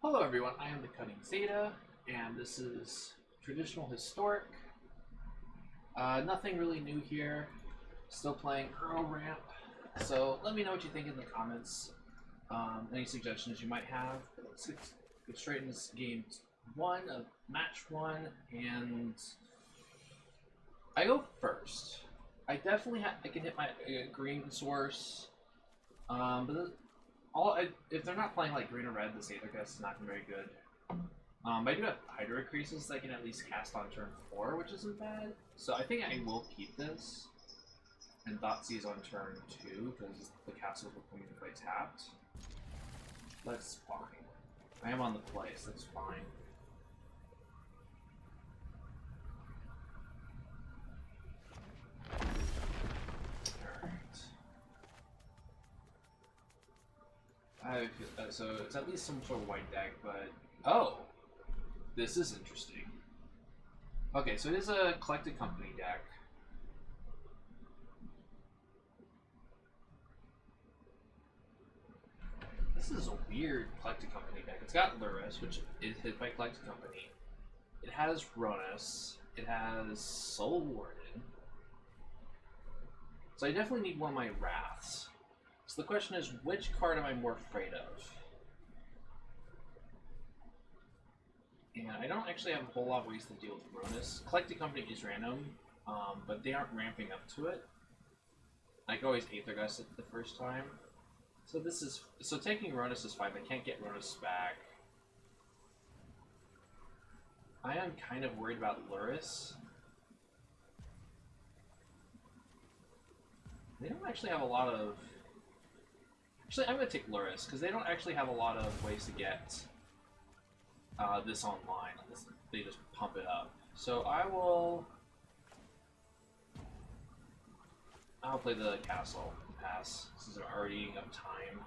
Hello everyone, I am the Cutting Zeta, and this is Traditional Historic. Nothing really new here. Still playing Gruul Ramp. So let me know what you think in the comments. Any suggestions you might have. Let's get straight into this game one of match one, and I go first. I definitely I can hit my green source, but if they're not playing like green or red, this Aethergust is not very good. I do have Hydro Creases that I can at least cast on turn 4, which isn't bad. So I think I will keep this. And Thoughtseize on turn 2, because the castle will come into play tapped. That's fine. I am on the place, that's fine. Alright. So it's at least some sort of white deck, but... Oh! This is interesting. Okay, so it is a Collected Company deck. This is a weird Collected Company deck. It's got Lurrus, which is hit by Collected Company. It has Ronus. It has Soul Warden. So I definitely need one of my Wraths. So the question is, which card am I more afraid of? And I don't actually have a whole lot of ways to deal with Ronus. Collected Company is random, but they aren't ramping up to it. I can always Aethergust it the first time. So taking Ronus is fine. I can't get Ronus back. I am kind of worried about Lurrus. They don't actually have a lot of... Actually, I'm going to take Lurrus, because they don't actually have a lot of ways to get this online. They just pump it up. So I'll play the castle pass, since they're already eating up time.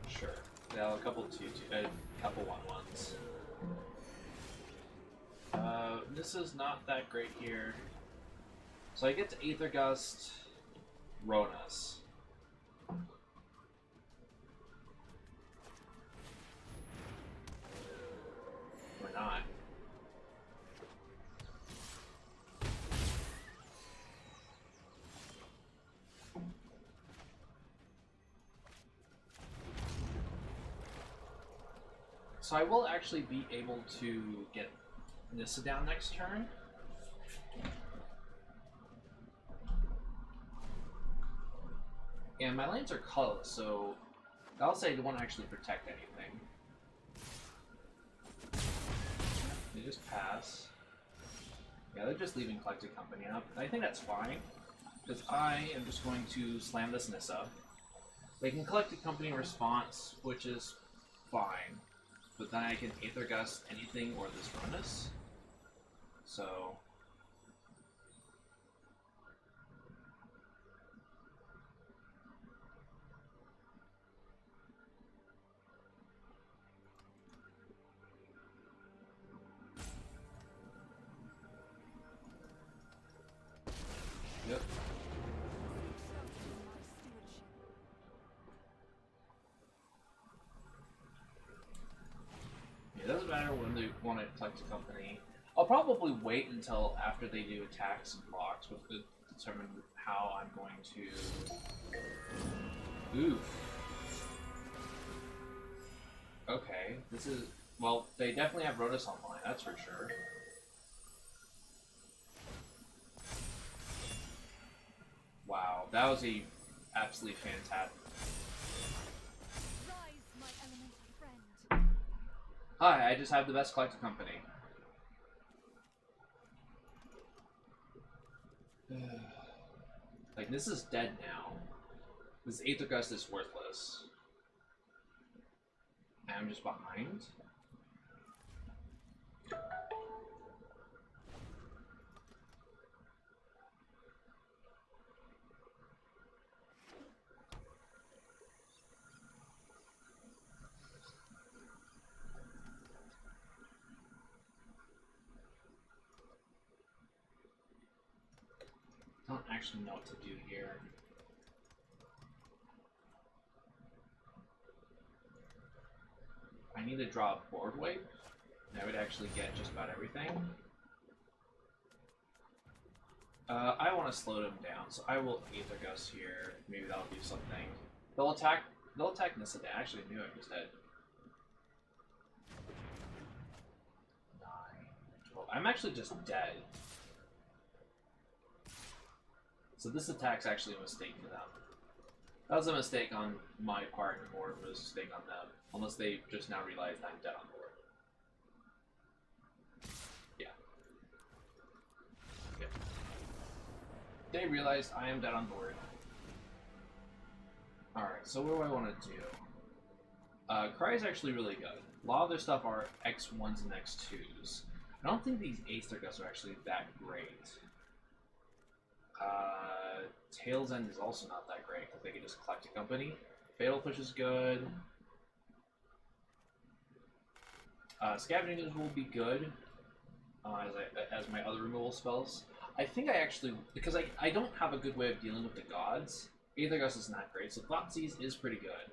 Sure. They have a couple 1/1s. This is not that great here. So I get to Aethergust Ronus. Or not. So I will actually be able to get Nissa down next turn. And my lands are colorless, so I'll say they won't actually protect anything. They just pass. Yeah, they're just leaving Collected Company up. I think that's fine, because I am just going to slam this Nissa. They can Collected Company in response, which is fine. But then I can Aethergust anything or this Ronus. So... Yep. It doesn't matter when they want to collect a company. I'll probably wait until after they do attacks and blocks to determine how I'm going to... Oof. Okay, this is... Well, they definitely have Ronus online, that's for sure. Wow, that was a absolutely fantastic... Hi, I just have the best Collected Company. Like, this is dead now. This Aethergust is worthless. And I'm just behind? I don't actually know what to do here. I need to draw a board wipe, and I would actually get just about everything. I want to slow them down, so I will Aether Gust here. Maybe that'll do something. They'll attack Nissa. I actually knew it was dead. 9, 12. I'm actually just dead. So this attack's actually a mistake for them. That was a mistake on my part, and more of a mistake on them. Unless they just now realize I'm dead on board. Yeah. Okay. They realized I am dead on board. Alright, so what do I want to do? Cry is actually really good. A lot of their stuff are X1s and X2s. I don't think these Aether Gusts are actually that great. Tail's End is also not that great because they can just collect a company. Fatal Push is good. Scavenging Ooze will be good as my other removal spells. I think I actually, because I don't have a good way of dealing with the gods, Aether Gust is not great, so Thoughtseize is pretty good.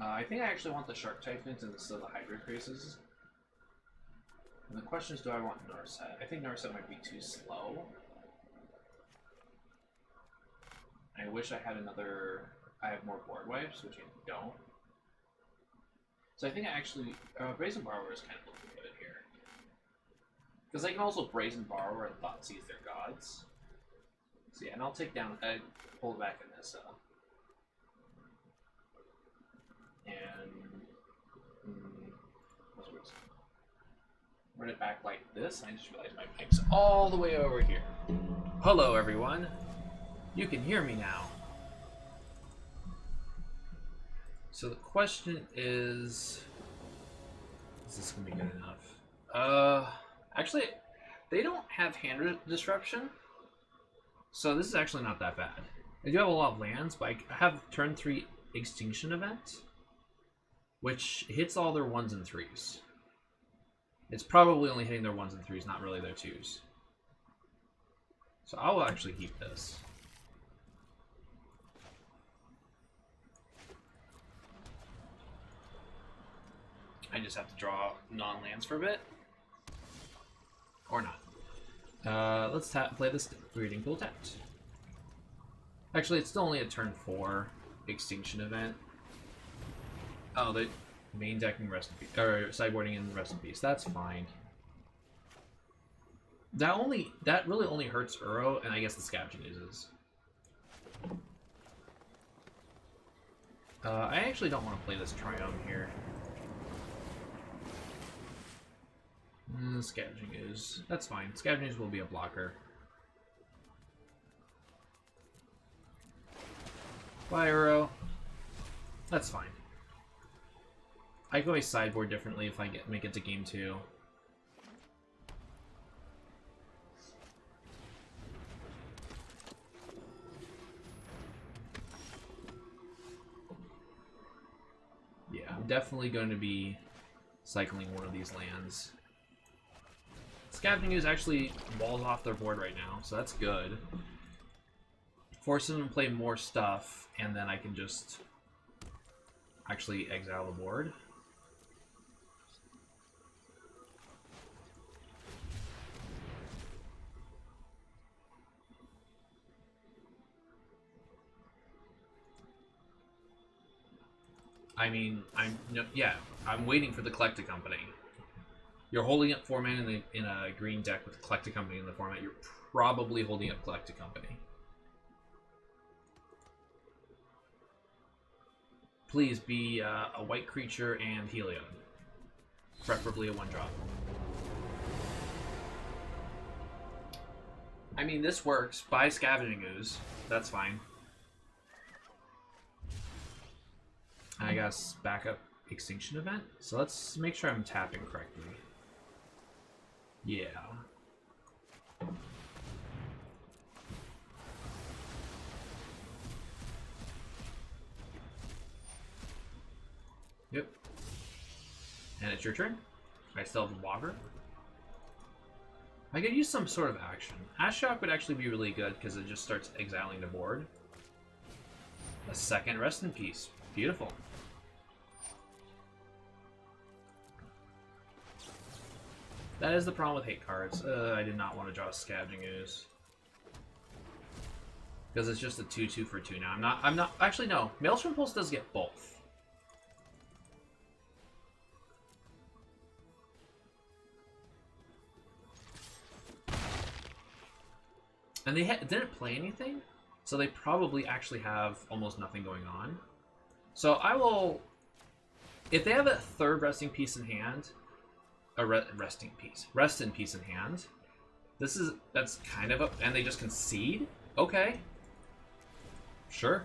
I think I actually want the Shark Typhons instead of the Hydra Craces. And the question is, do I want Narset? I think Narset might be too slow. I wish I had I have more board wipes, which I don't. So I think I actually, Brazen Borrower is kind of looking good here. Because I can also Brazen Borrower and Thoughtseize their gods. So yeah, and I'll take down, pull back in this, run it back like this. I just realized my mic's all the way over here. Hello, everyone. You can hear me now. So the question is this gonna be good enough? Actually, they don't have hand disruption, so this is actually not that bad. They do have a lot of lands, but I have turn 3 Extinction Event, which hits all their 1s and 3s. It's probably only hitting their 1s and 3s, not really their 2s. So I will actually keep this. I just have to draw non-lands for a bit. Or not. Let's play this Breeding Pool tapped. Actually, it's still only a turn 4 Extinction Event. Oh, the main decking Rest in Peace, or sideboarding in Rest in Peace. That's fine. That really only hurts Uro, and I guess the Scavenging Oozes. I actually don't want to play this Triome here. Scavenging Ooze. That's fine. Scavenging Ooze will be a blocker. Bye, Uro. That's fine. I can always sideboard differently if I make it to game 2. Yeah, I'm definitely going to be cycling one of these lands. Scavenging Ooze actually walls off their board right now, so that's good. Forcing them to play more stuff, and then I can just actually exile the board. I mean, I'm waiting for the Collect a Company. You're holding up 4 mana in a green deck with Collect a Company in the format. You're probably holding up Collect a Company. Please be a white creature and Heliod. Preferably a 1-drop. I mean, this works. Buy Scavenging Ooze. That's fine. I guess backup Extinction Event. So let's make sure I'm tapping correctly. Yeah. Yep. And it's your turn. I still have a Water. I could use some sort of action. Ashiok would actually be really good because it just starts exiling the board. A second Rest in Peace. Beautiful. That is the problem with hate cards. I did not want to draw a Scavenging Ooze. Because it's just a 2/2 for 2 now. I'm not actually no. Maelstrom Pulse does get both. And they didn't play anything, so they probably actually have almost nothing going on. So I will, if they have a third resting piece in hand, rest in peace in hand. That's kind of and they just concede. Okay. Sure.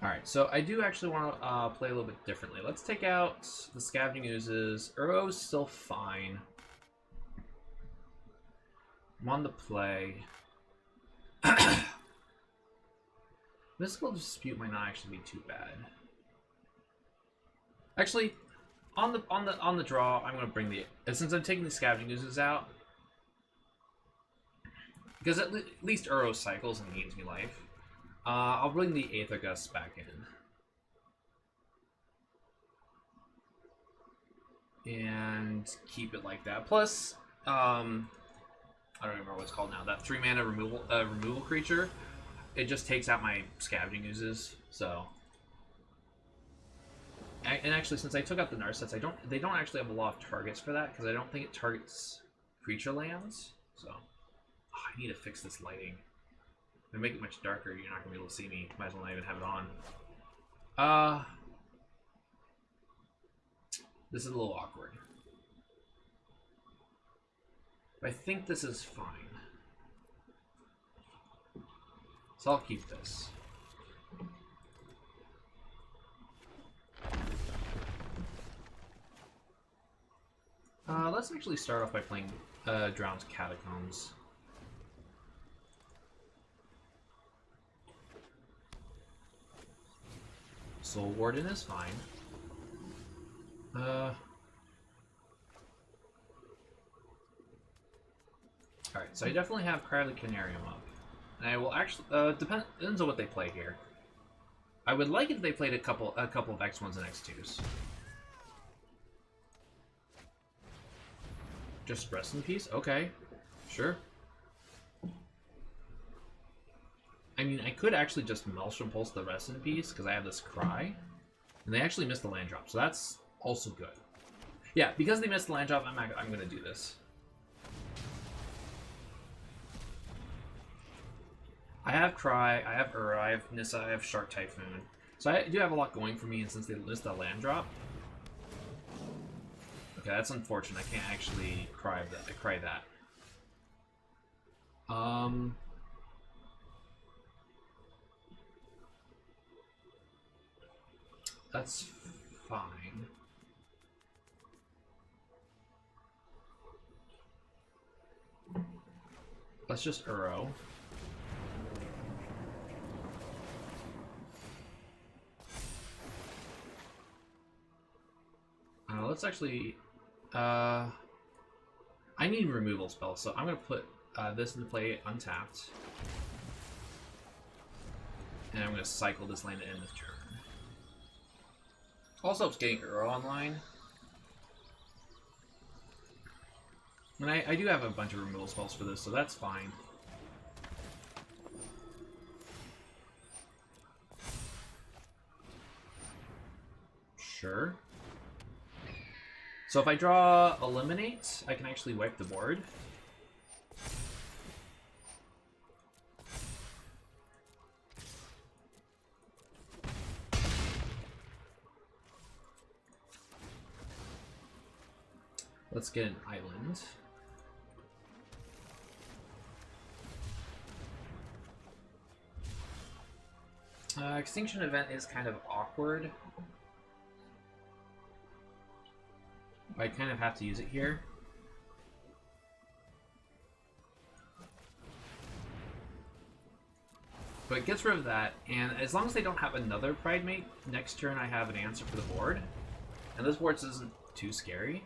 Alright, so I do actually want to play a little bit differently. Let's take out the Scavenging Oozes. Uro's still fine. I'm on the play. Mystical Dispute might not actually be too bad. Actually, on the draw, I'm going to bring since I'm taking the Scavenging Oozes out, because at least Uro cycles and gains me life. I'll bring the Aether Gust back in. And keep it like that. Plus, I don't remember what it's called now. That 3-mana removal creature, it just takes out my Scavenging Oozes. So, and actually, since I took out the Narsets, they don't actually have a lot of targets for that, because I don't think it targets creature lands. So, I need to fix this lighting. If I make it much darker, you're not going to be able to see me. Might as well not even have it on. This is a little awkward. But I think this is fine. So I'll keep this. Let's actually start off by playing Drowned Catacombs. Soul Warden is fine. Alright, so I definitely have Crowley Canarium up. And I will actually depends on what they play here. I would like if they played a couple of X1s and X2s. Just rest in peace? Okay. Sure. I mean, I could actually just Maelstrom Pulse the rest in peace, because I have this Cry. And they actually missed the land drop, so that's also good. Yeah, because they missed the land drop, I'm going to do this. I have Cry, I have Ura, I have Nissa, I have Shark Typhoon. So I do have a lot going for me, and since they missed the land drop... Okay, that's unfortunate. I can't actually cry that. That's fine. Let's just Uro. Let's actually... I need removal spells, so I'm going to put this into play untapped. And I'm going to cycle this land to end this turn. Also helps getting Uro online. And I do have a bunch of removal spells for this, so that's fine. Sure. So if I draw Eliminate, I can actually wipe the board. Let's get an island. Extinction Event is kind of awkward. I kind of have to use it here. But it gets rid of that, and as long as they don't have another Pride Mate, next turn I have an answer for the board. And this board isn't too scary.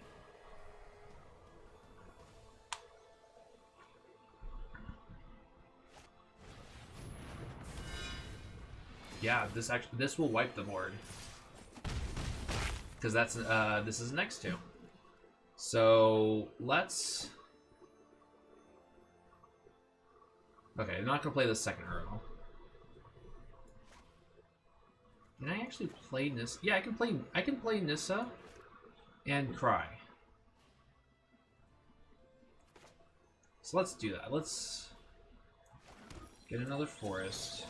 Yeah, this will wipe the board. Because that's this is next to. So let's. Okay, I'm not gonna play the second Earl. Can I actually play Nissa? Yeah, I can play Nissa and Cry. So let's do that. Let's get another forest.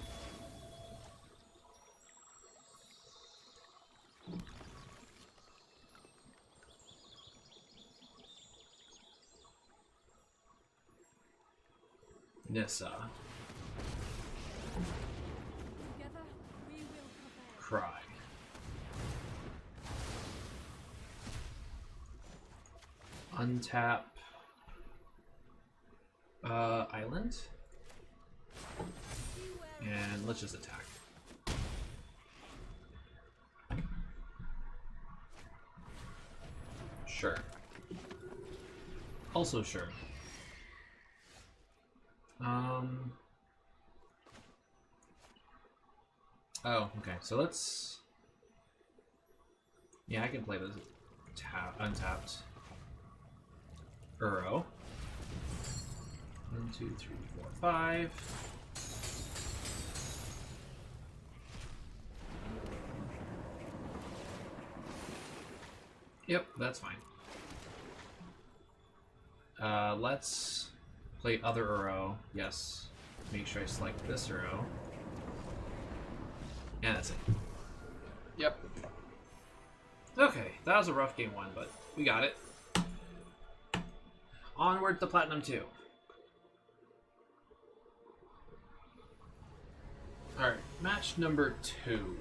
Nissa. Cry. Untap. Island. And let's just attack. Sure. Also sure. Oh, okay. So let's. Yeah, I can play this untapped. Uro. 1, 2, 3, 4, 5. Yep, that's fine. Let's play other Uro. Yes. Make sure I select this Uro. And that's it. Yep. Okay, that was a rough game 1, but we got it. Onward to Platinum 2. Alright, match number 2.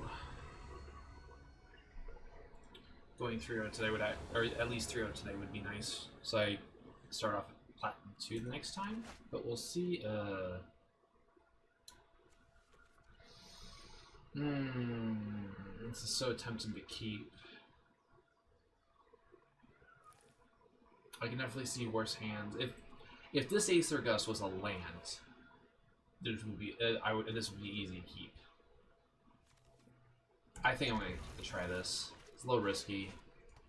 Going 3-0 today would, or at least 3-0 today would be nice. So I start off at Platinum 2 the next time, but we'll see. This is so tempting to keep. I can definitely see worse hands. If this Aether Gust was a land, this would be this would be easy to keep. I think I'm gonna try this. It's a little risky.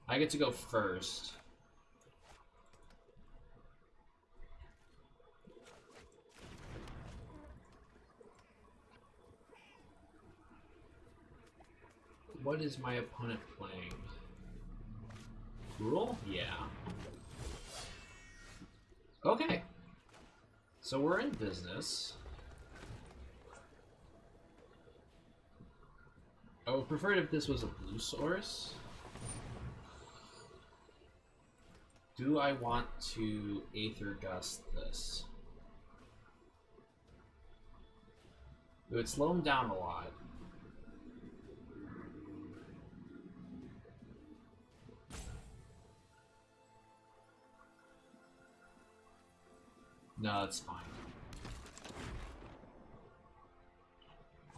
I get to go first. What is my opponent playing? Gruul? Yeah. Okay. So we're in business. I would prefer it if this was a blue source. Do I want to Aether Gust this? It would slow him down a lot. No, it's fine.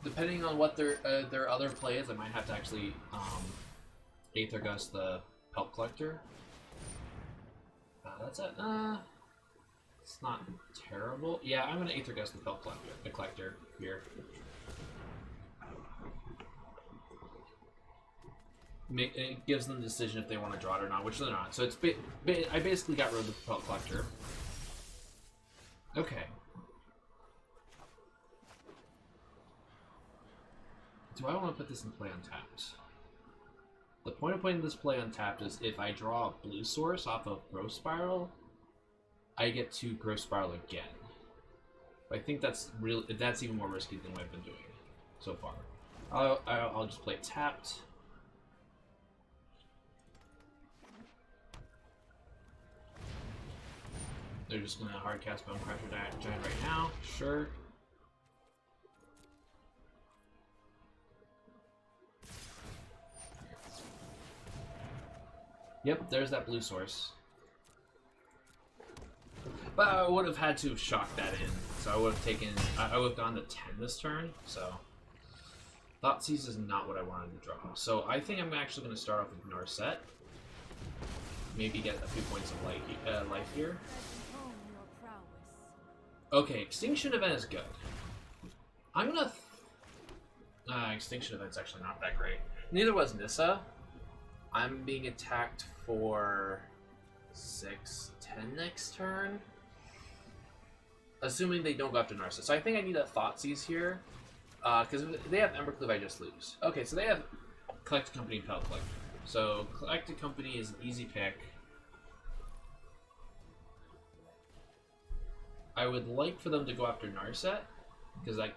Depending on what their other play is, I might have to actually Aether Gust the Pelt Collector. That's it. It's not terrible. Yeah, I'm gonna Aether Gust the Pelt Collector here. It gives them the decision if they want to draw it or not, which they're not. So it's I basically got rid of the Pelt Collector. Okay. Do I want to put this in play untapped? The point of putting this play untapped is if I draw a blue source off of Growth Spiral, I get to Growth Spiral again. But I think that's even more risky than what I've been doing so far. I'll just play tapped. They're just gonna hardcast Bonecrusher Giant right now. Sure. Yep, there's that blue source. But I would have had to have shocked that in. So I would have taken. I would have gone to 10 this turn. So Thoughtseize is not what I wanted to draw. So I think I'm actually going to start off with Narset. Maybe get a few points of life here. Okay, Extinction Event is good. I'm gonna. Extinction Event's actually not that great. Neither was Nissa. I'm being attacked for 6, 10 next turn. Assuming they don't go after Narcissus. So I think I need a Thoughtseize here. Because if they have Embercleave, I just lose. Okay, so they have Collected Company and Pellet Collector. So Collected Company is an easy pick. I would like for them to go after Narset, because that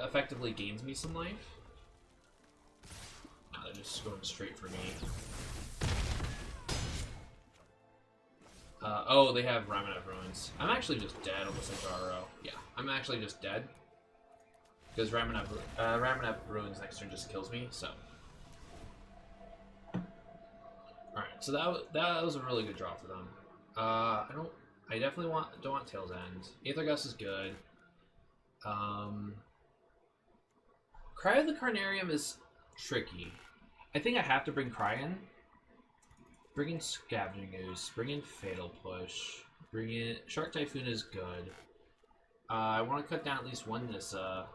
effectively gains me some life. No, they're just going straight for me. Oh, they have Ramanov Ruins. I'm actually just dead on this Aggro. Yeah, I'm actually just dead. Because Ramanov Ruins next turn just kills me, so. Alright, so that was a really good draw for them. I definitely don't want Tail's End. Aether Gust is good. Cry of the Carnarium is tricky. I think I have to bring Cryon. Bring in Scavenging Ooze, bring in Fatal Push, bring in... Shark Typhoon is good. I want to cut down at least one Nissa.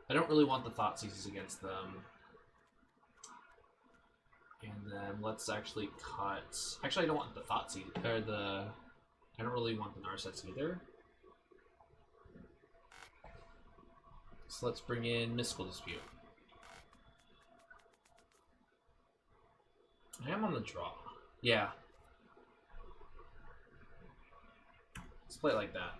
I don't really want the Thoughtseizes against them. And then let's actually cut... Actually, I don't want the Thoughtseize, or the... I don't really want the Narsets either. So let's bring in Mystical Dispute. I am on the draw. Yeah. Let's play it like that.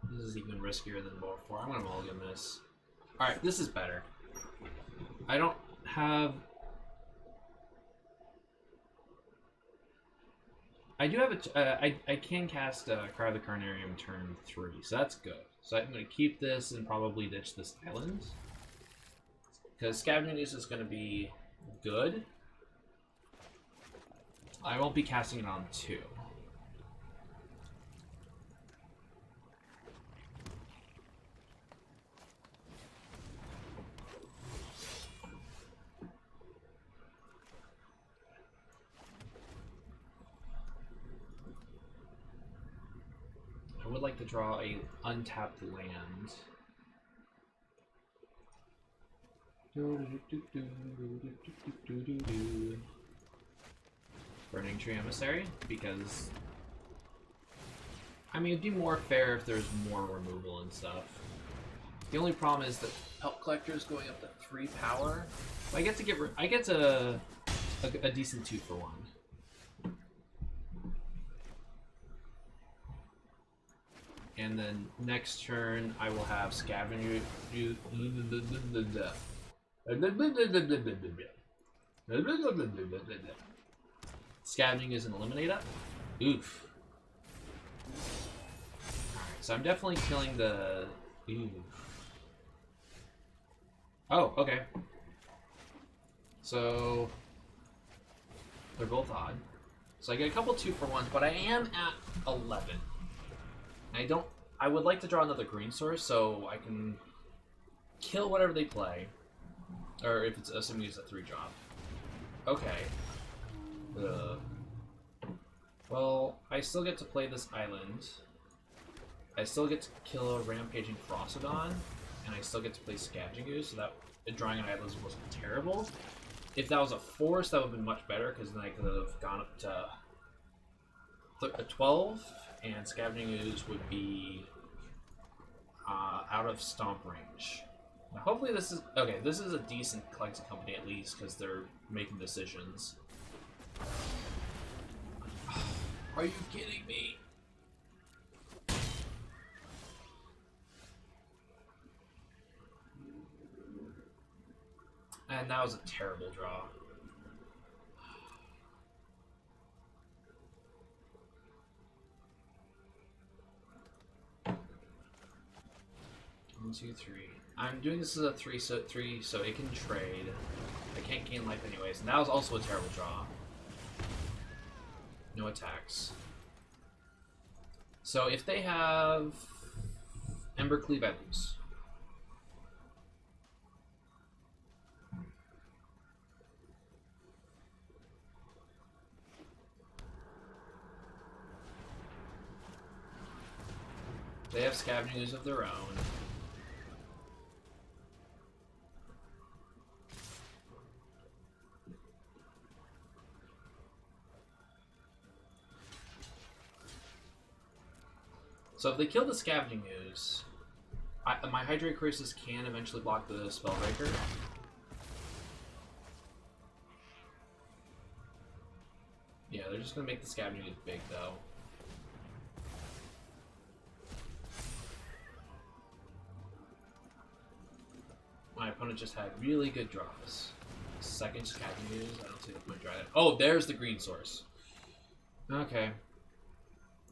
This is even riskier than Bo3. I'm gonna mulligan this. Alright, this is better. I don't have... I do have a... I can cast Cry of the Carnarium turn 3, so that's good. So I'm going to keep this and probably ditch this island. Because Scavenging Ooze is going to be good. I won't be casting it on 2. I would like to draw a untapped land. Burning Tree Emissary, because I mean it'd be more fair if there's more removal and stuff. The only problem is that Pellet Collector is going up to 3 power. I get a decent 2 for 1. And then next turn, I will have Scavenging Ooze. Scavenging is an Eliminate up. Oof. Alright, so I'm definitely killing the... Oof. Oh, okay. So... they're both odd. So I get a couple 2 for 1s, but I am at 11. I would like to draw another green source so I can kill whatever they play. Or if it's assuming it's a 3 drop. Okay. Well, I still get to play this island. I still get to kill a Rampaging Frostodon. And I still get to play Scavenging Ooze, so that drawing an island wasn't terrible. If that was a force, that would have been much better, because then I could have gone up to 12. And Scavenging Ooze would be out of stomp range. Now, hopefully this is... Okay, this is a decent collected company at least, because they're making decisions. Are you kidding me? And that was a terrible draw. 1, 2, 3. I'm doing this as a 3, so it can trade. I can't gain life anyways, and that was also a terrible draw. No attacks. So if they have Embercleave, I lose. They have scavenging ooze of their own. So if they kill the scavenging ooze, my Hydrate Crisis can eventually block the Spellbreaker. Yeah, they're just gonna make the scavenging ooze big though. My opponent just had really good draws. Second scavenging ooze, I don't see the point drawing it. Oh, there's the green source. Okay.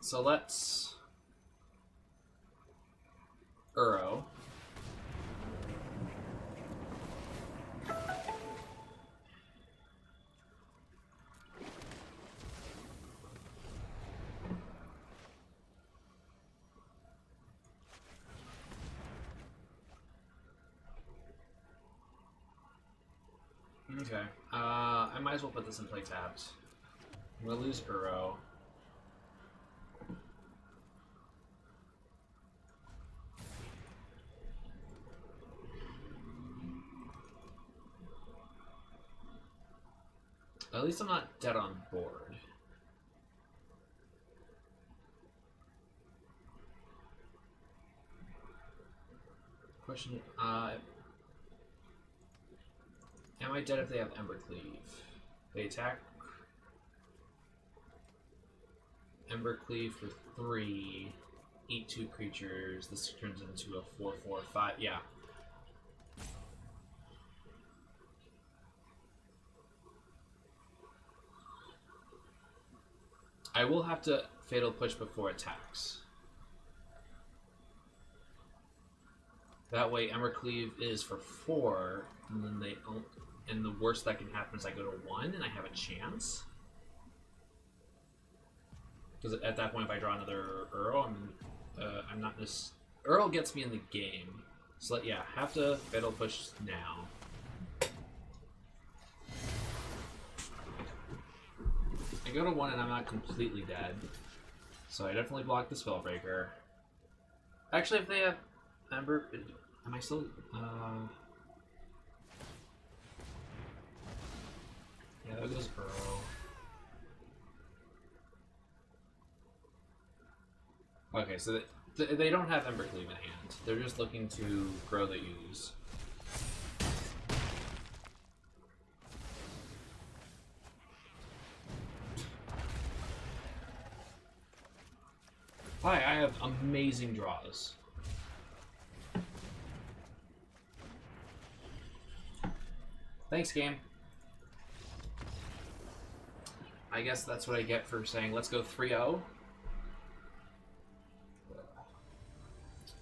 So let's Uro. Okay. I might as well put this in play tapped. I'm gonna lose Uro. At least I'm not dead on board. Question, am I dead if they have Ember Cleave? They attack Ember Cleave for 3, eat 2 creatures, this turns into a 4/4/5, yeah. I will have to Fatal Push before attacks. That way, Ember Cleave is for 4, and then they don't. And the worst that can happen is I go to 1, and I have a chance. Because at that point, if I draw another Uro, I'm not this. Uro gets me in the game, so yeah, have to Fatal Push now. I go to 1 and I'm not completely dead. So I definitely block the Spellbreaker. Actually, if they have Ember... Am I still... Yeah, that goes Uro. Okay, so they don't have Ember Cleave in hand. They're just looking to grow the ooze. Hi, I have amazing draws. Thanks, game. I guess that's what I get for saying let's go 3-0.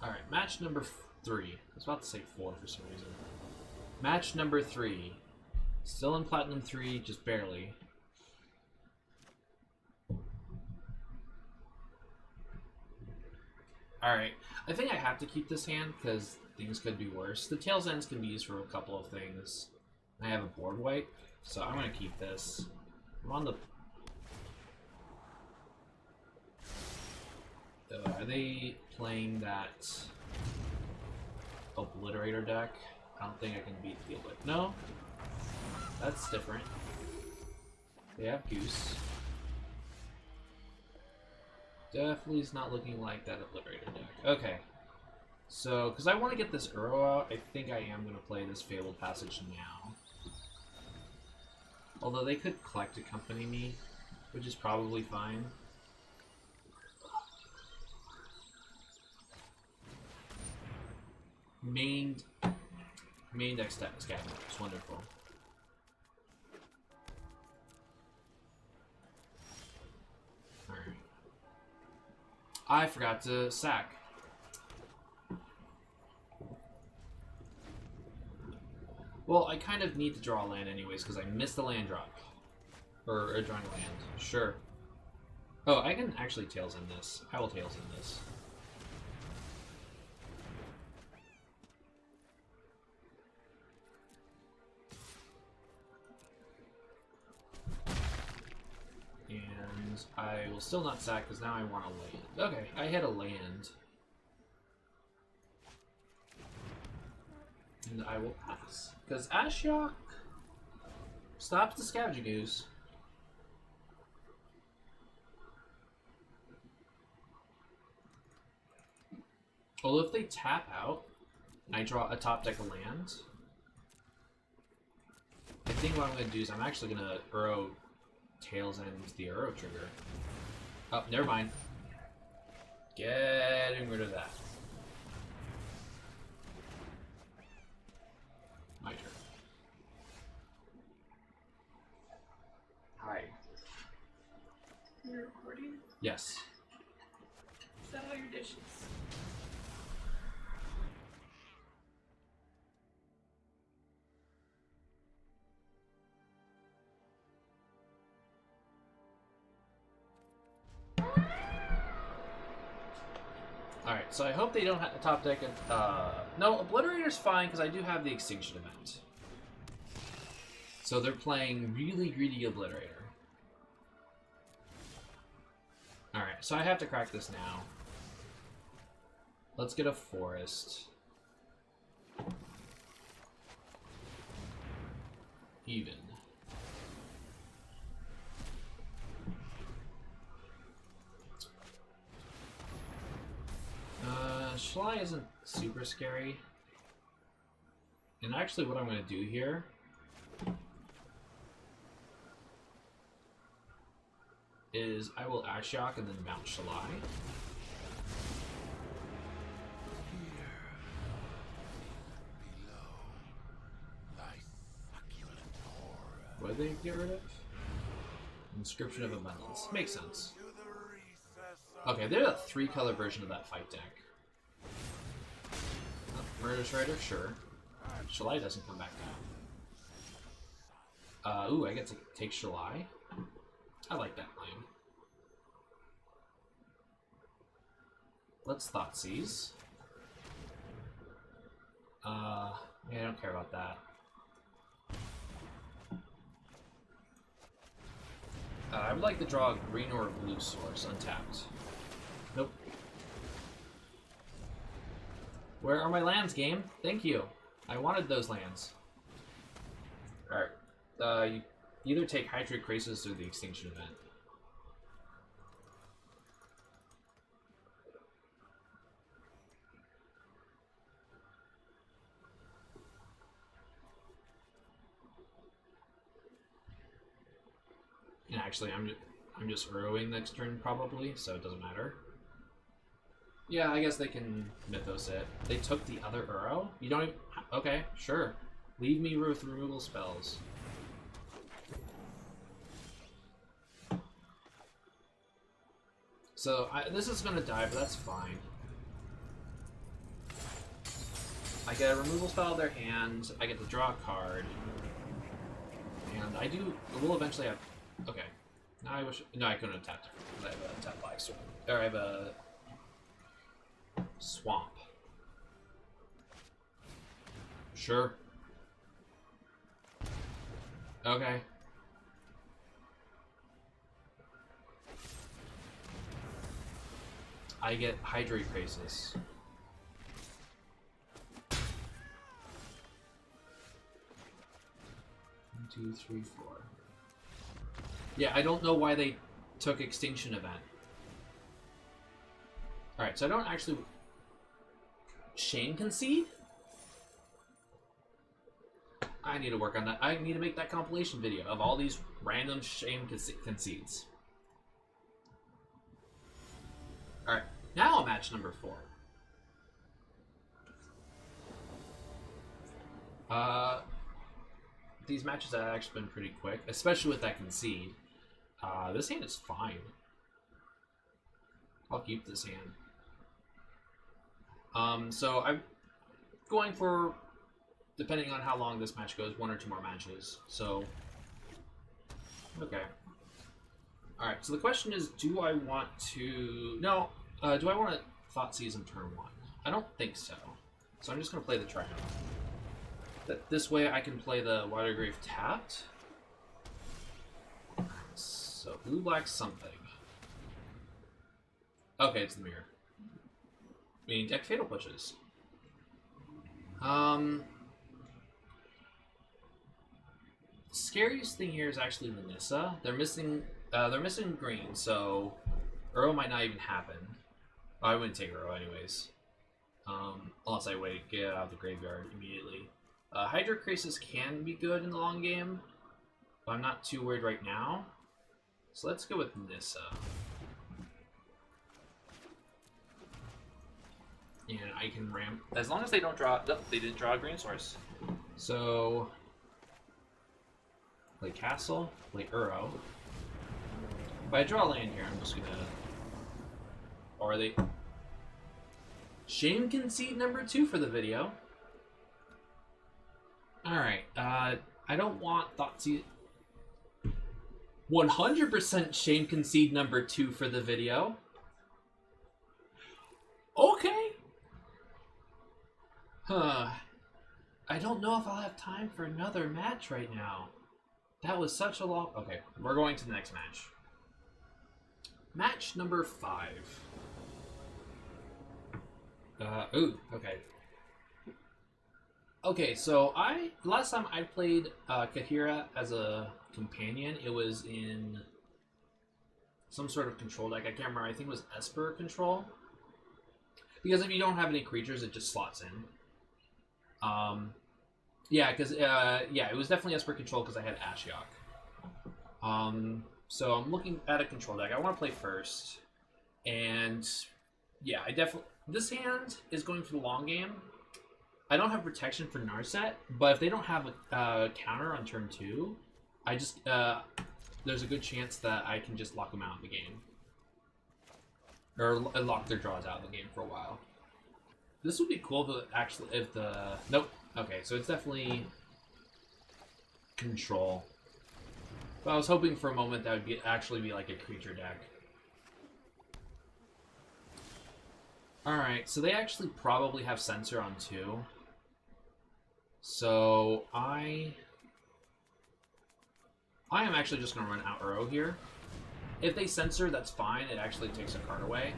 Alright, match number 3. I was about to say 4 for some reason. Match number 3. Still in Platinum 3, just barely. Alright, I think I have to keep this hand because things could be worse. The Tail's Ends can be used for a couple of things. I have a board wipe, so I'm going to keep this. I'm on the... are they playing that Obliterator deck? I don't think I can beat the Obliterator. No? That's different. They have Goose. Definitely is not looking like that Obliterator deck. Okay. So, because I want to get this Uro out, I think I am going to play this Fabled Passage now. Although they could collect accompany me, which is probably fine. Main deck scatter. It's wonderful. Alright. I forgot to sack. Well, I kind of need to draw a land anyways, because I missed the land drop. Or drawing land. Sure. Oh, I can actually Tails in this. I will Tails in this. And I will still not sack, because now I want a land. Okay, I hit a land. And I will pass. Because Ashiok stops the Scavenging Ooze. Well, if they tap out, and I draw a top deck of land, I think what I'm going to do is I'm actually going to Uro Tails End the Uro trigger. Oh, never mind. Getting rid of that. My turn. Hi. You're recording? Yes. Is that all your dishes? Alright, so I hope they don't have the top deck. No, Obliterator's fine because I do have the Extinction event. So they're playing really greedy Obliterator. Alright, so I have to crack this now. Let's get a Forest. Even. Shalai isn't super scary. And actually what I'm going to do here is I will Ashiok and then mount Shalai. What did they get rid of? Inscription of Abundance. Makes sense. Okay, they're a 3-color version of that fight deck. Murderous Rider, sure. Shalai doesn't come back down. Ooh, I get to take Shalai. I like that plan. Let's Thoughtseize. Yeah, I don't care about that. I would like to draw a green or a blue source untapped. Nope. Where are my lands, game? Thank you. I wanted those lands. Alright. You either take Hydroid Krasis or the Extinction event. And actually, I'm just Uroing next turn probably, so it doesn't matter. Yeah, I guess they can Mythos it. They took the other Uro? You don't even... Okay, sure. Leave me with removal spells. So, this is going to die, but that's fine. I get a removal spell out of their hand, I get to draw a card. And I will eventually have... Okay. Now I wish... No, I couldn't have tapped it. I have a tap black sword. Or I have a... Swamp. Sure. Okay. I get Hydroid Krasis. 1, 2, 3, 4. Yeah, I don't know why they took Extinction event. Alright, so I don't actually... Shame Concede? I need to work on that. I need to make that compilation video of all these random Shame Concedes. Alright, now I'm match number 4. These matches have actually been pretty quick, especially with that Concede. This hand is fine. I'll keep this hand. So I'm going for, depending on how long this match goes, 1 or 2 more matches. So, okay. Alright, so the question is, do I want to... No, do I want to Thoughtseize in turn 1? I don't think so. So I'm just going to play the Triumph. This way I can play the Watergrave tapped. So, blue-black something. Okay, it's the mirror. Meaning deck Fatal Pushes. scariest thing here is actually Nissa. They're missing green, so Uro might not even happen. Oh, I wouldn't take Uro anyways. Unless I get it out of the graveyard immediately. Hydrocrisis can be good in the long game, but I'm not too worried right now. So let's go with Nissa. And I can ramp as long as they don't draw. Nope, they didn't draw a green source. So play castle, play Uro. If I draw land here, I'm just gonna. Or are they? Shame concede number 2 for the video. All right, I don't want Thoughtseize. 100% shame concede number 2 for the video. Okay. Huh. I don't know if I'll have time for another match right now. That was such a long... Okay, we're going to the next match. Match number 5. Ooh, okay. Okay, so last time I played Kahira as a companion, it was in some sort of control deck. I can't remember. I think it was Esper control. Because if you don't have any creatures, it just slots in. Yeah, because it was definitely Esper control because I had Ashiok. So I'm looking at a control deck. I want to play first, and yeah, this hand is going for the long game. I don't have protection for Narset, but if they don't have a counter on turn 2, I just there's a good chance that I can just lock them out of the game, or lock their draws out of the game for a while. This would be cool if nope. Okay, so it's definitely control. But I was hoping for a moment that would actually be like a creature deck. Alright, so they actually probably have Censor on 2. So I am actually just going to run out Uro here. If they Censor, that's fine. It actually takes a card away.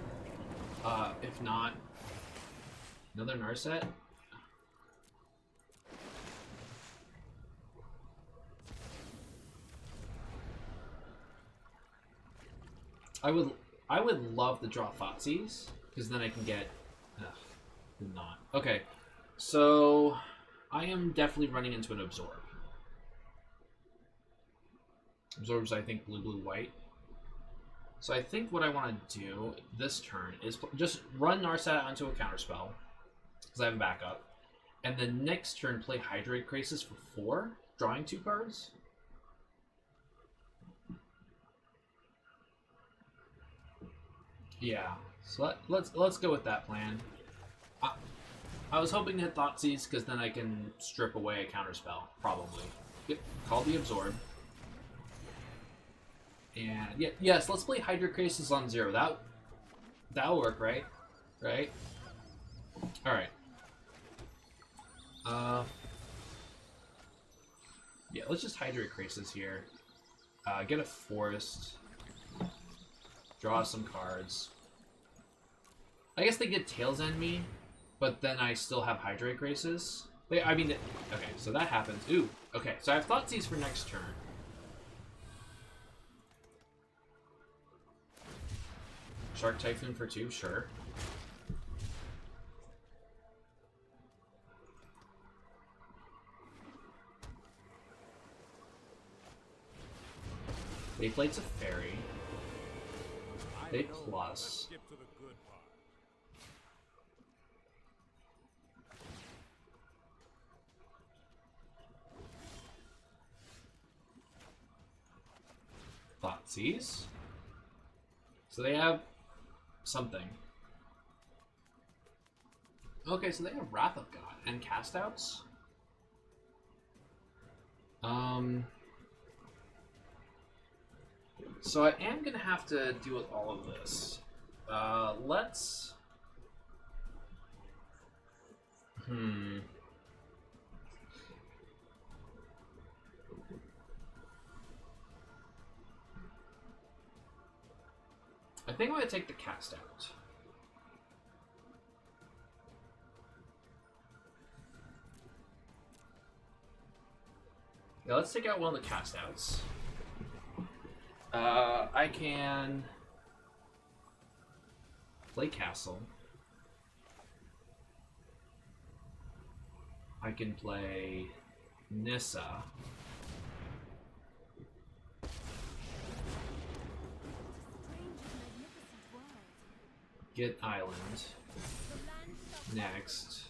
If not, another Narset. I would love to draw Thoughtseize, because then I can get... Ugh, not. Okay, so I am definitely running into an Absorb. Absorbs, I think, blue, blue, white. So I think what I want to do this turn is just run Narset onto a counterspell, because I have a backup. And then next turn play Hydrate Crisis for 4, drawing 2 cards. Yeah, so let's go with that plan. I was hoping to hit Thoughtseize because then I can strip away a counterspell, probably. Yep, call the Absorb. And yeah, yes, let's play Hydra Crisis on 0. That'll work, right? Right? Alright. Yeah, let's just Hydra Crisis here. Get a Forest. Draw some cards. I guess they get Tails End me, but then I still have Hydrate Graces. I mean, okay, so that happens. Ooh, okay, so I have Thoughtseize for next turn. Shark Typhoon for 2, sure. Bayplate's a fairy. They plus. Thoughtseize. So they have something. Okay, so they have Wrath of God and Castouts. So I am gonna have to deal with all of this. Let's. I think I'm gonna take the cast out. Yeah, let's take out one of the cast outs. I can play castle. I can play Nissa. Get island. Next.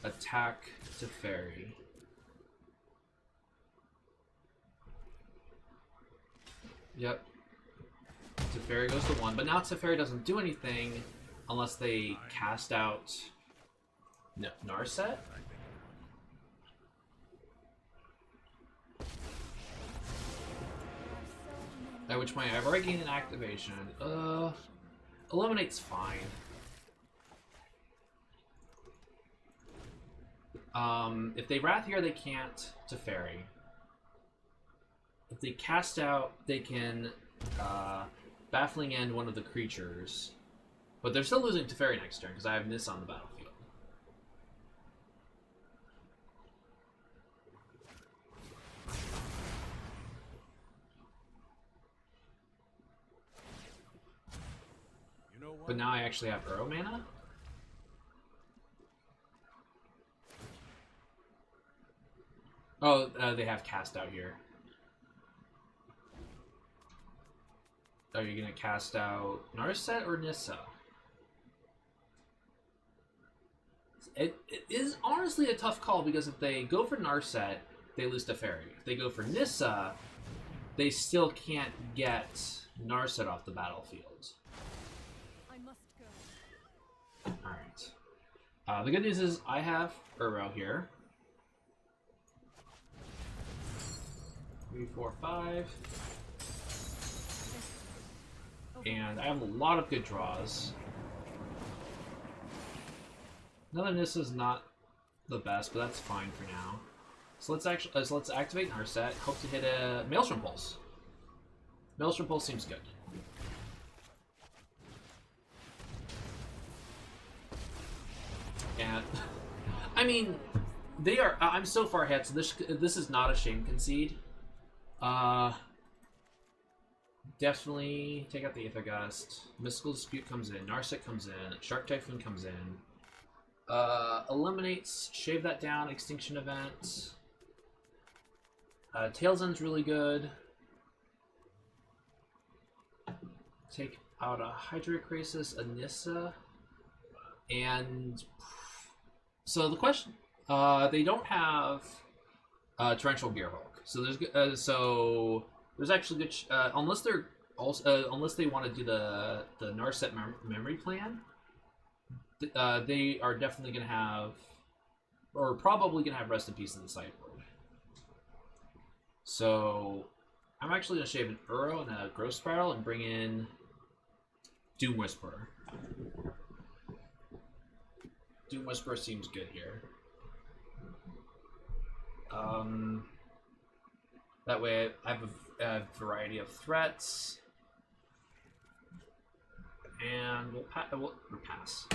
Attack Teferi. Yep. Teferi goes to 1, but now Teferi doesn't do anything unless they cast out Narset. At which point I've already gained an activation. Eliminate's fine. If they Wrath here, they can't Teferi. If they cast out, they can Baffling End one of the creatures. But they're still losing Teferi next turn because I have Nis on the battlefield. But now I actually have Uro mana? Oh, they have cast out here. Are you gonna cast out Narset or Nissa? It is honestly a tough call because if they go for Narset, they lose to Teferi. If they go for Nissa, they still can't get Narset off the battlefield. I must go. Alright. The good news is I have Uro here. 3, 4, 5. And I have a lot of good draws. Another Nissa is not the best, but that's fine for now. So let's actually let's activate Narset. Hope to hit a Maelstrom Pulse. Maelstrom Pulse seems good. And I mean, they are. I'm so far ahead, so this is not a shame concede. Definitely take out the Aether Gust. Mystical Dispute comes in. Narset comes in. Shark Typhoon comes in. Eliminates. Shave that down. Extinction Event. Tails End's really good. Take out a Hydra Crisis, a Nissa, and so the question. They don't have Torrential Gearhulk, so there's actually good unless they're also unless they want to do the Narset memory plan. They are definitely gonna have, or probably gonna have Rest in Peace in the sideboard. So I'm actually gonna shave an Uro and a Growth Spiral and bring in Doom Whisperer. Doom Whisperer seems good here. That way I have a variety of threats. And we'll pass.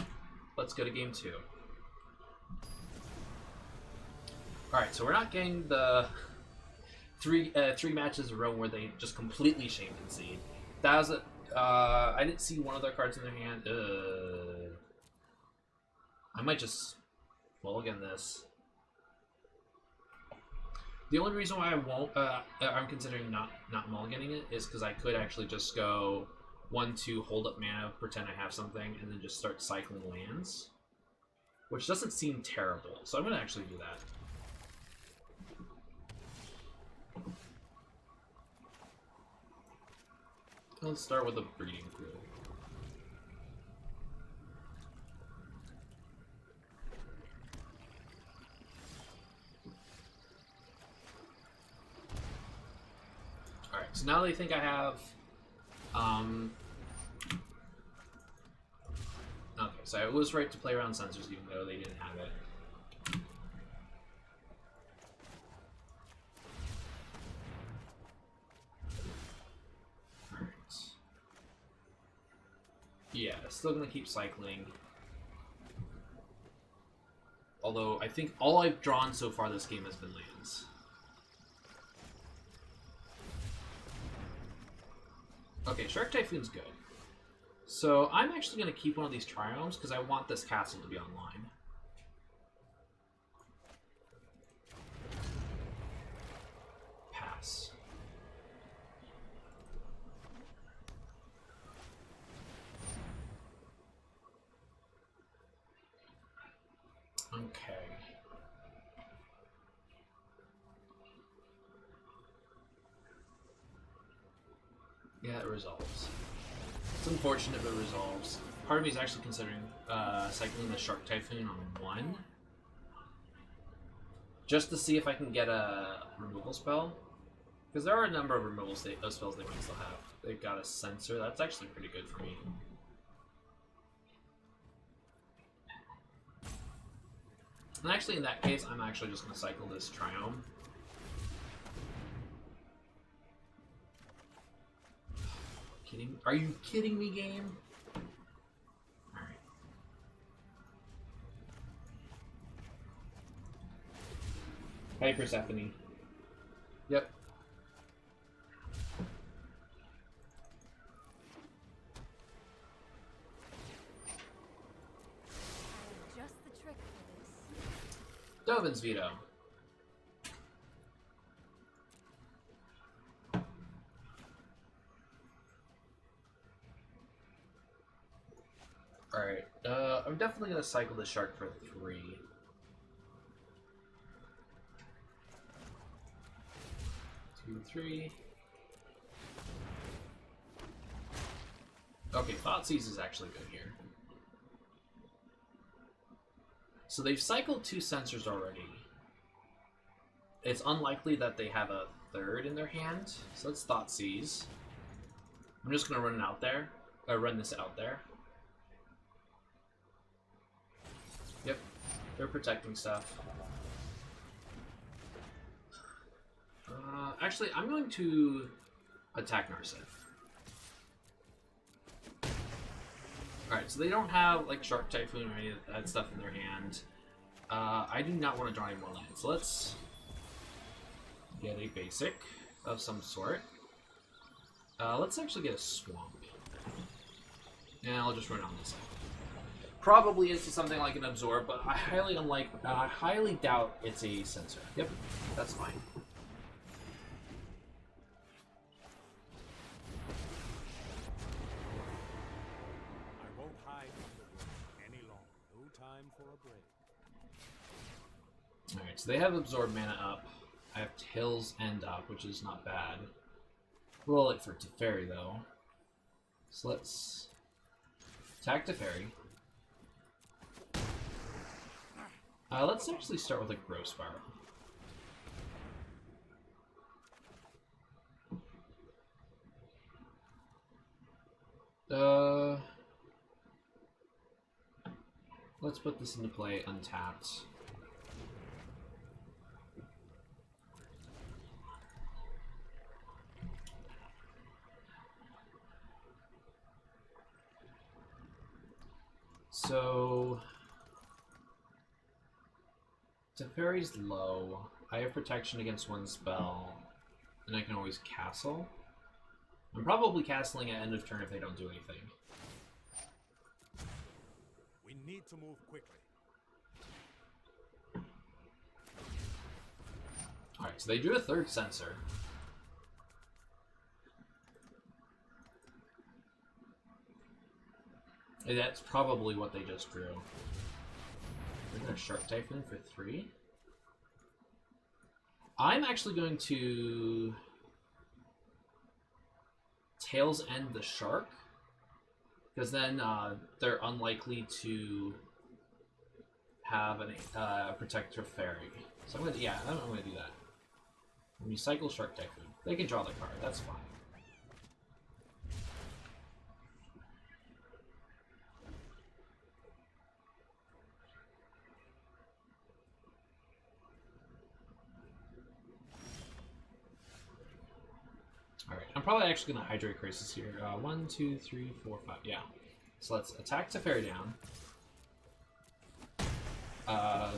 Let's go to game 2. Alright, so we're not getting the three matches in a row where they just completely shame concede. That was I didn't see one of their cards in their hand. I might just mulligan this. The only reason why I won't, I'm considering not mulliganing it is because I could actually just go 1-2, hold up mana, pretend I have something, and then just start cycling lands, which doesn't seem terrible. So I'm gonna actually do that. Let's start with a Breeding Pool. Alright, so now they think I have okay, so I was right to play around sensors even though they didn't have it. Alright. Yeah, still gonna keep cycling. Although I think all I've drawn so far this game has been lands. Okay, Shark Typhoon's good. So I'm actually going to keep one of these triomes because I want this castle to be online. Pass. Okay. Yeah, it resolves. It's unfortunate, but it resolves. Part of me is actually considering cycling the Shark Typhoon on 1. Just to see if I can get a removal spell. Because there are a number of removal spells they might still have. They've got a Censor. That's actually pretty good for me. And actually, in that case, I'm actually just going to cycle this Triome. Are you kidding me, game? Alright. Hey, Persephone. Yep. Just the trick for this. Dovin's Veto. Alright, I'm definitely going to cycle the Shark for 3. Two, 3. Okay, Thoughtseize is actually good here. So they've cycled 2 Censors already. It's unlikely that they have a third in their hand, so let's Thoughtseize. I'm just going to run it out there. Run this out there. Yep, they're protecting stuff. Actually, I'm going to attack Narset. Alright, so they don't have like Shark Typhoon or any of that stuff in their hand. I do not want to draw any more lands. So let's get a basic of some sort. Let's actually get a Swamp. And I'll just run on this side. Probably into something like an Absorb, but I highly doubt it's a Censor. Yep, that's fine. I won't hide any longer. No time for a break. Alright, so they have Absorb mana up. I have Tails End up, which is not bad. Roll it for Teferi, though. So let's attack Teferi. Let's actually start with a Growth Spiral. Let's put this into play untapped. So Teferi's low. I have protection against 1 spell, and I can always castle. I'm probably castling at end of turn if they don't do anything. We need to move quickly. Alright, so they drew a 3rd Censor. And that's probably what they just drew. They're going to Shark Typhoon for 3. I'm actually going to Tails End the Shark, because then they're unlikely to have a Protector Fairy. So I'm going to, yeah, I'm going to do that. When you cycle Shark Typhoon, they can draw the card, that's fine. Alright, I'm probably actually going to Hydrate Crisis here. 1, 2, 3, 4, 5, yeah. So let's attack Teferi down.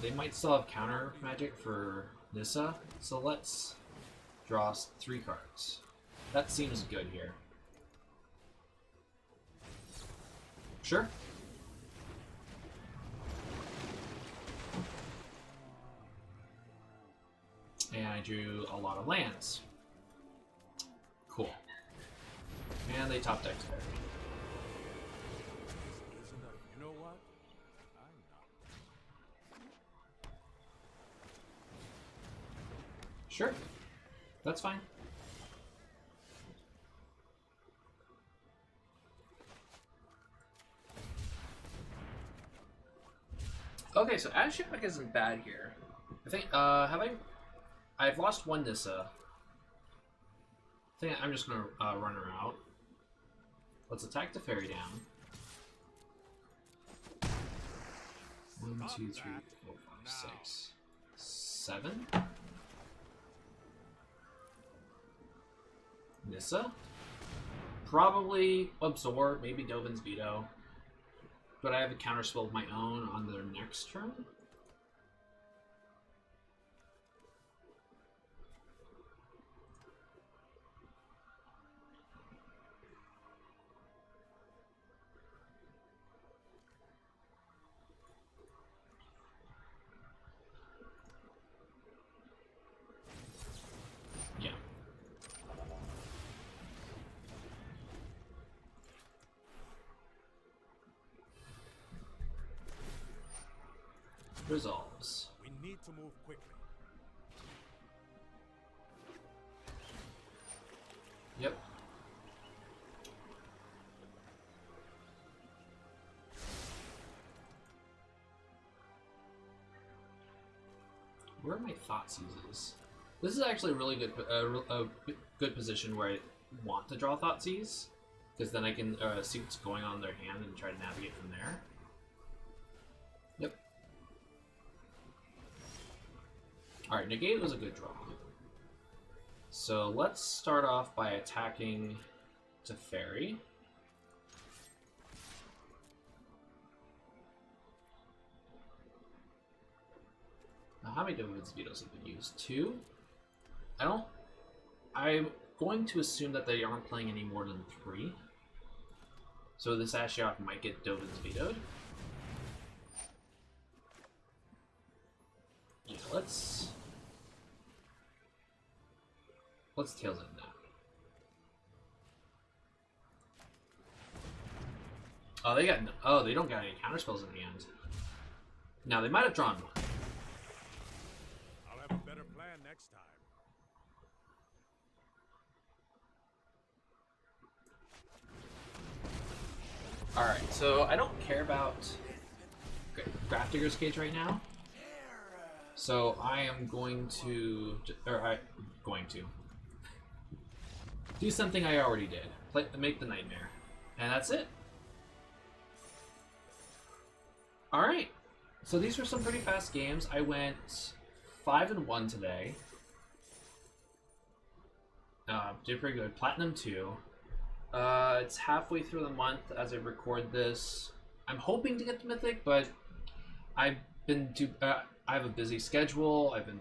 They might still have counter magic for Nissa, so let's draw 3 cards. That seems good here. Sure. And I drew a lot of lands. Cool. And they top decked there. This is enough. You know what? I'm not. Sure. That's fine. Okay, so Ashiok isn't bad here. I think, I've lost 1 Nissa. I think I'm just gonna run her out. Let's attack the fairy down. 1, 2, 3, 4, 5, 6, 7. Nissa. Probably Absorb, maybe Dovin's Veto. But I have a counterspell of my own on their next turn. Yeah. Resolves. We need to move quickly. Yep. Where are my Thoughtseize? This is actually a really good, good position where I want to draw Thoughtseize, because then I can see what's going on in their hand and try to navigate from there. Yep. Alright, Negate was a good draw. So let's start off by attacking to Fairy. Now, how many Dovin's Vetoes have been used? 2? I'm going to assume that they aren't playing any more than 3. So this Ashiok might get Dovin's Vetoed. Yeah, let's Tails End now. Oh, they don't got any counterspells in hand. Now they might have drawn one. I'll have a better plan next time. Alright, so I don't care about Grafdigger's Cage right now. So I am going to do something I already did. Make the Nightmare. And that's it. Alright. So these were some pretty fast games. I went 5-1 today. Did pretty good. Platinum 2. It's halfway through the month as I record this. I'm hoping to get to Mythic, but I've been too... I have a busy schedule. I've been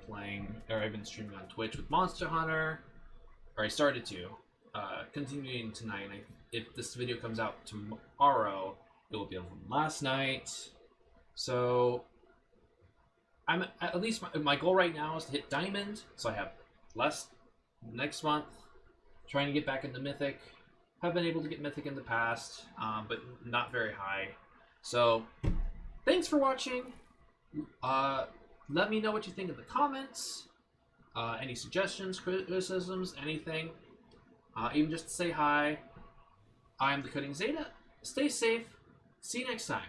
streaming on Twitch with Monster Hunter. Or I started to. Continuing tonight. If this video comes out tomorrow, it will be on last night. So, I'm at least my goal right now is to hit Diamond, so I have less next month. Trying to get back into Mythic. Have been able to get Mythic in the past, but not very high. So, thanks for watching. Let me know what you think in the comments. Any suggestions, criticisms, anything. Even just to say hi. I'm the Cutting Zeta. Stay safe. See you next time.